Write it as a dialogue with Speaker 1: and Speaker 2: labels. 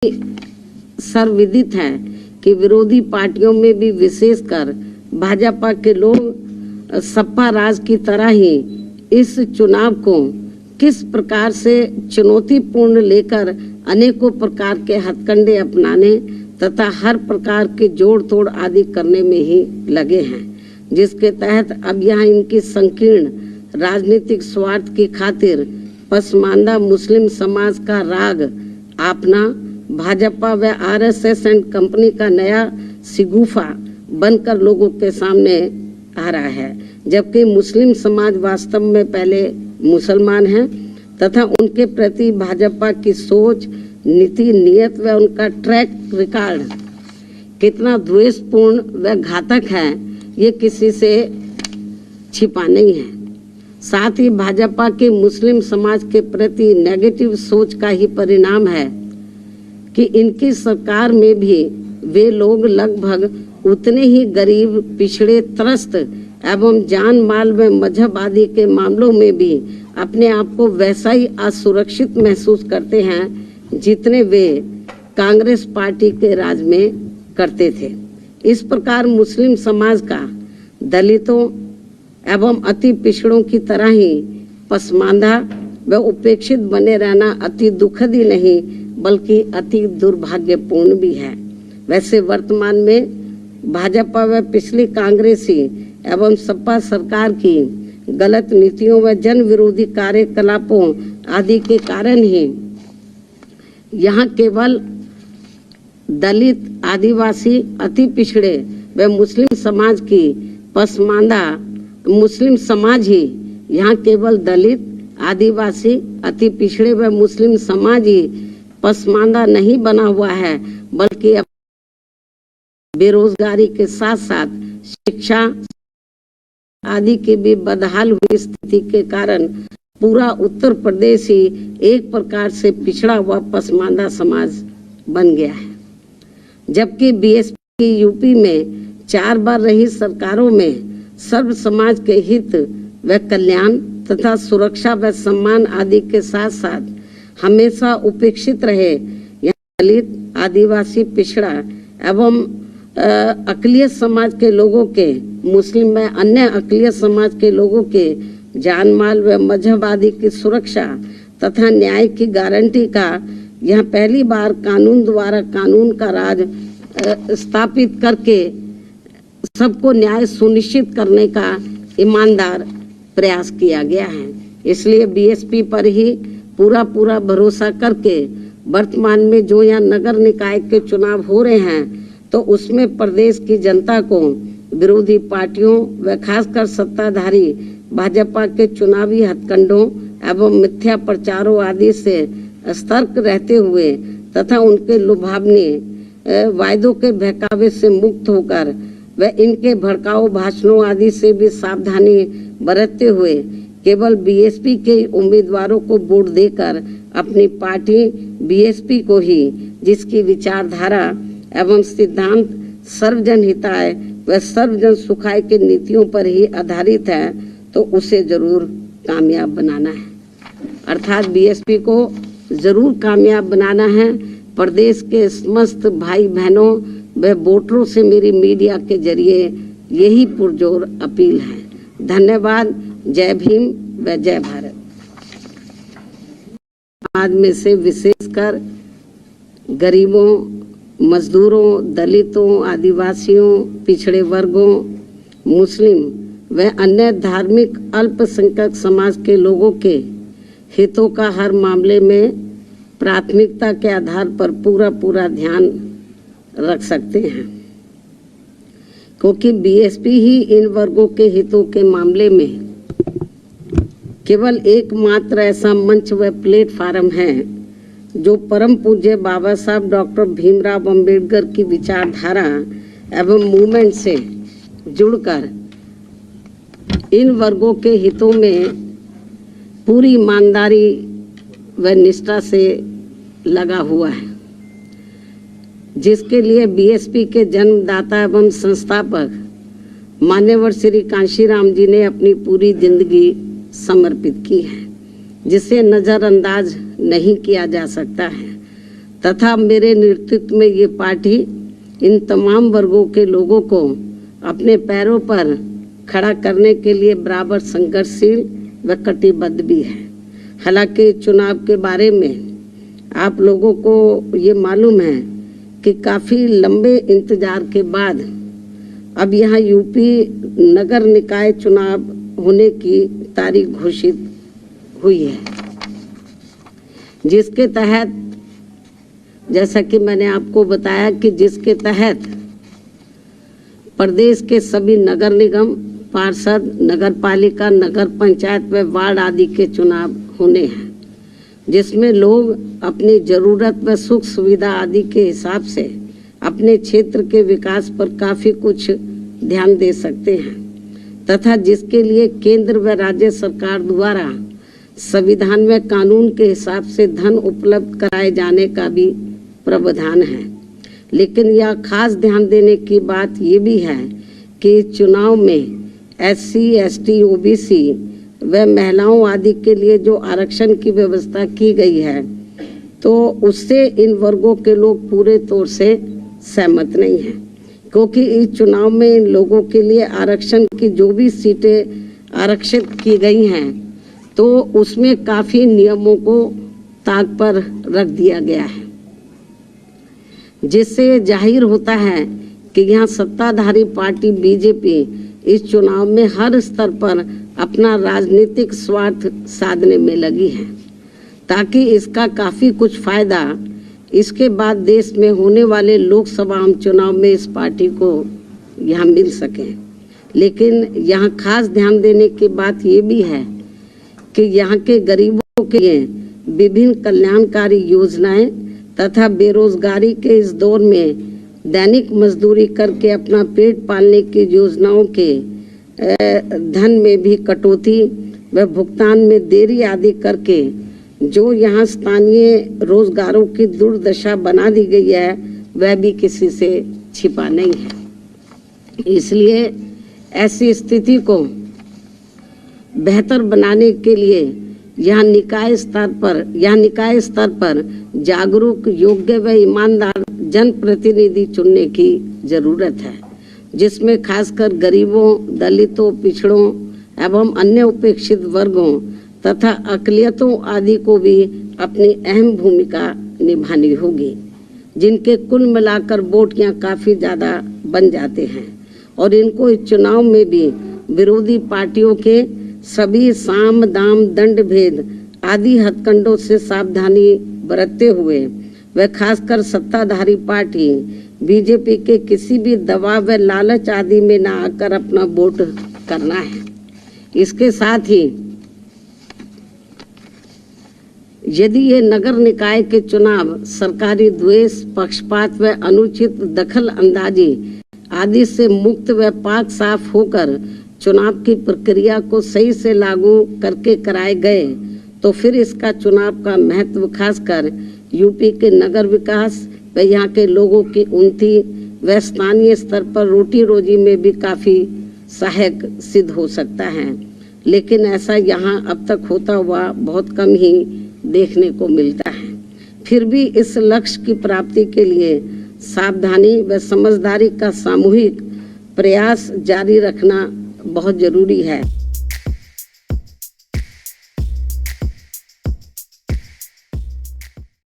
Speaker 1: सर्वविदित है कि विरोधी पार्टियों में भी विशेषकर भाजपा के लोग सपा राज की तरह ही इस चुनाव को किस प्रकार से चुनौतीपूर्ण लेकर अनेकों प्रकार के हथकंडे अपनाने तथा हर प्रकार के जोड़ तोड़ आदि करने में ही लगे हैं, जिसके तहत अब यहाँ इनकी संकीर्ण राजनीतिक स्वार्थ की खातिर पसमानदा मुस्लिम समाज का राग आपना भाजपा व आरएसएस एंड कंपनी का नया सिगुफा बनकर लोगों के सामने आ रहा है, जबकि मुस्लिम समाज वास्तव में पहले मुसलमान हैं तथा उनके प्रति भाजपा की सोच, नीति, नियत व उनका ट्रैक रिकॉर्ड कितना द्वेषपूर्ण व घातक है ये किसी से छिपा नहीं है। साथ ही भाजपा के मुस्लिम समाज के प्रति नेगेटिव सोच का ही परिणाम है कि इनकी सरकार में भी वे लोग लगभग उतने ही गरीब, पिछड़े, त्रस्त एवं जान माल व मजहब आदि के मामलों में भी अपने आप को वैसा ही असुरक्षित महसूस करते हैं जितने वे कांग्रेस पार्टी के राज में करते थे। इस प्रकार मुस्लिम समाज का दलितों एवं अति पिछड़ों की तरह ही पसमानदा व उपेक्षित बने रहना अति दुखद ही नहीं बल्कि अति दुर्भाग्यपूर्ण भी है। वैसे वर्तमान में भाजपा व पिछली कांग्रेसी एवं सपा सरकार की गलत नीतियों व जन विरोधी कार्यकलापों आदि के कारण ही यहाँ केवल दलित, आदिवासी, अति पिछड़े व मुस्लिम समाज की पसमानदा मुस्लिम समाज ही यहाँ केवल दलित, आदिवासी, अति पिछड़े व मुस्लिम समाज ही पसमानदा नहीं बना हुआ है बल्कि बेरोजगारी के साथ साथ शिक्षा आदि की भी बदहाल हुई स्थिति के कारण पूरा उत्तर प्रदेश ही एक प्रकार से पिछड़ा हुआ पसमानदा समाज बन गया है। जबकि बीएसपी की यूपी में 4 बार रही सरकारों में सर्व समाज के हित व कल्याण तथा सुरक्षा व सम्मान आदि के साथ साथ हमेशा उपेक्षित रहे यहाँ दलित, आदिवासी, पिछड़ा एवं अक़लियत समाज के लोगों के, मुस्लिम व अन्य अक़लियत समाज के लोगों के जान माल व मजहब आदि की सुरक्षा तथा न्याय की गारंटी का यह पहली बार कानून द्वारा कानून का राज स्थापित करके सबको न्याय सुनिश्चित करने का ईमानदार प्रयास किया गया है। इसलिए बीएसपी पर ही पूरा भरोसा करके वर्तमान में जो यहाँ नगर निकाय के चुनाव हो रहे हैं तो उसमें प्रदेश की जनता को विरोधी पार्टियों व खासकर सत्ताधारी भाजपा के चुनावी हथकंडों एवं मिथ्या प्रचारों आदि से सतर्क रहते हुए तथा उनके लुभावनी वायदों के बहकावे से मुक्त होकर व इनके भड़काऊ भाषणों आदि से भी सावधानी बरतते हुए केवल बीएसपी के उम्मीदवारों को वोट देकर अपनी पार्टी बीएसपी को ही, जिसकी विचारधारा एवं सिद्धांत सर्वजन हिताय व सर्वजन सुखाय के नीतियों पर ही आधारित है, तो उसे जरूर कामयाब बनाना है। अर्थात बीएसपी को जरूर कामयाब बनाना है। प्रदेश के समस्त भाई बहनों व वोटरों से मेरी मीडिया के जरिए यही पुरजोर अपील है। धन्यवाद। जय भीम व जय भारत। आज में से विशेषकर गरीबों, मजदूरों, दलितों, आदिवासियों, पिछड़े वर्गों, मुस्लिम व अन्य धार्मिक अल्पसंख्यक समाज के लोगों के हितों का हर मामले में प्राथमिकता के आधार पर पूरा ध्यान रख सकते हैं, क्योंकि बीएसपी ही इन वर्गों के हितों के मामले में केवल एकमात्र ऐसा मंच व प्लेटफार्म है जो परम पूज्य बाबा साहब डॉक्टर भीमराव अंबेडकर की विचारधारा एवं मूवमेंट से जुड़कर इन वर्गों के हितों में पूरी ईमानदारी व निष्ठा से लगा हुआ है, जिसके लिए बीएसपी के जन्मदाता एवं संस्थापक मान्यवर श्री कांशीराम जी ने अपनी पूरी जिंदगी समर्पित की है, जिसे नज़रअंदाज नहीं किया जा सकता है। तथा मेरे नेतृत्व में ये पार्टी इन तमाम वर्गों के लोगों को अपने पैरों पर खड़ा करने के लिए बराबर संघर्षशील व कटिबद्ध भी है। हालांकि चुनाव के बारे में आप लोगों को ये मालूम है कि काफ़ी लंबे इंतजार के बाद अब यहाँ यूपी नगर निकाय चुनाव होने की तारीख घोषित हुई है, जिसके तहत, जैसा कि मैंने आपको बताया कि जिसके तहत प्रदेश के सभी नगर निगम, पार्षद, नगर पालिका, नगर पंचायत व वार्ड आदि के चुनाव होने हैं, जिसमें लोग अपनी जरूरत व सुख सुविधा आदि के हिसाब से अपने क्षेत्र के विकास पर काफ़ी कुछ ध्यान दे सकते हैं तथा जिसके लिए केंद्र व राज्य सरकार द्वारा संविधान में कानून के हिसाब से धन उपलब्ध कराए जाने का भी प्रावधान है। लेकिन यह खास ध्यान देने की बात ये भी है कि चुनाव में SC, ST, OBC व महिलाओं आदि के लिए जो आरक्षण की व्यवस्था की गई है, तो उससे इन वर्गों के लोग पूरे तौर से सहमत नहीं हैं, क्योंकि इस चुनाव में इन लोगों के लिए आरक्षण की जो भी सीटें आरक्षित की गई हैं, तो उसमें काफ़ी नियमों को ताक पर रख दिया गया है, जिससे जाहिर होता है कि यहाँ सत्ताधारी पार्टी बीजेपी इस चुनाव में हर स्तर पर अपना राजनीतिक स्वार्थ साधने में लगी है, ताकि इसका काफ़ी कुछ फायदा इसके बाद देश में होने वाले लोकसभा आम चुनाव में इस पार्टी को यहाँ मिल सके। लेकिन यहाँ खास ध्यान देने की बात ये भी है कि यहाँ के गरीबों के लिए विभिन्न कल्याणकारी योजनाएं तथा बेरोजगारी के इस दौर में दैनिक मजदूरी करके अपना पेट पालने की योजनाओं के धन में भी कटौती व भुगतान में देरी आदि करके जो यहाँ स्थानीय रोजगारों की दुर्दशा बना दी गई है, वह भी किसी से छिपा नहीं है। इसलिए ऐसी स्थिति को बेहतर बनाने के लिए यहाँ निकाय स्तर पर जागरूक, योग्य व ईमानदार जनप्रतिनिधि चुनने की जरूरत है, जिसमें खासकर गरीबों, दलितों, पिछड़ों एवं अन्य उपेक्षित वर्गों तथा अकलियतों आदि को भी अपनी अहम भूमिका निभानी होगी, जिनके कुल मिलाकर वोट यहाँ काफ़ी ज़्यादा बन जाते हैं और इनको इस चुनाव में भी विरोधी पार्टियों के सभी साम दाम दंड भेद आदि हथकंडों से सावधानी बरतते हुए व खासकर सत्ताधारी पार्टी बीजेपी के किसी भी दबाव व लालच आदि में न आकर अपना वोट करना है। इसके साथ ही यदि ये नगर निकाय के चुनाव सरकारी द्वेष, पक्षपात व अनुचित दखल अंदाजी आदि से मुक्त व पाक साफ होकर चुनाव की प्रक्रिया को सही से लागू करके कराए गए, तो फिर इसका चुनाव का महत्व खासकर यूपी के नगर विकास व यहाँ के लोगों की उन्नति व स्थानीय स्तर पर रोटी रोजी में भी काफ़ी सहायक सिद्ध हो सकता है। लेकिन ऐसा यहाँ अब तक होता हुआ बहुत कम ही देखने को मिलता है। फिर भी इस लक्ष्य की प्राप्ति के लिए सावधानी व समझदारी का सामूहिक प्रयास जारी रखना बहुत जरूरी है।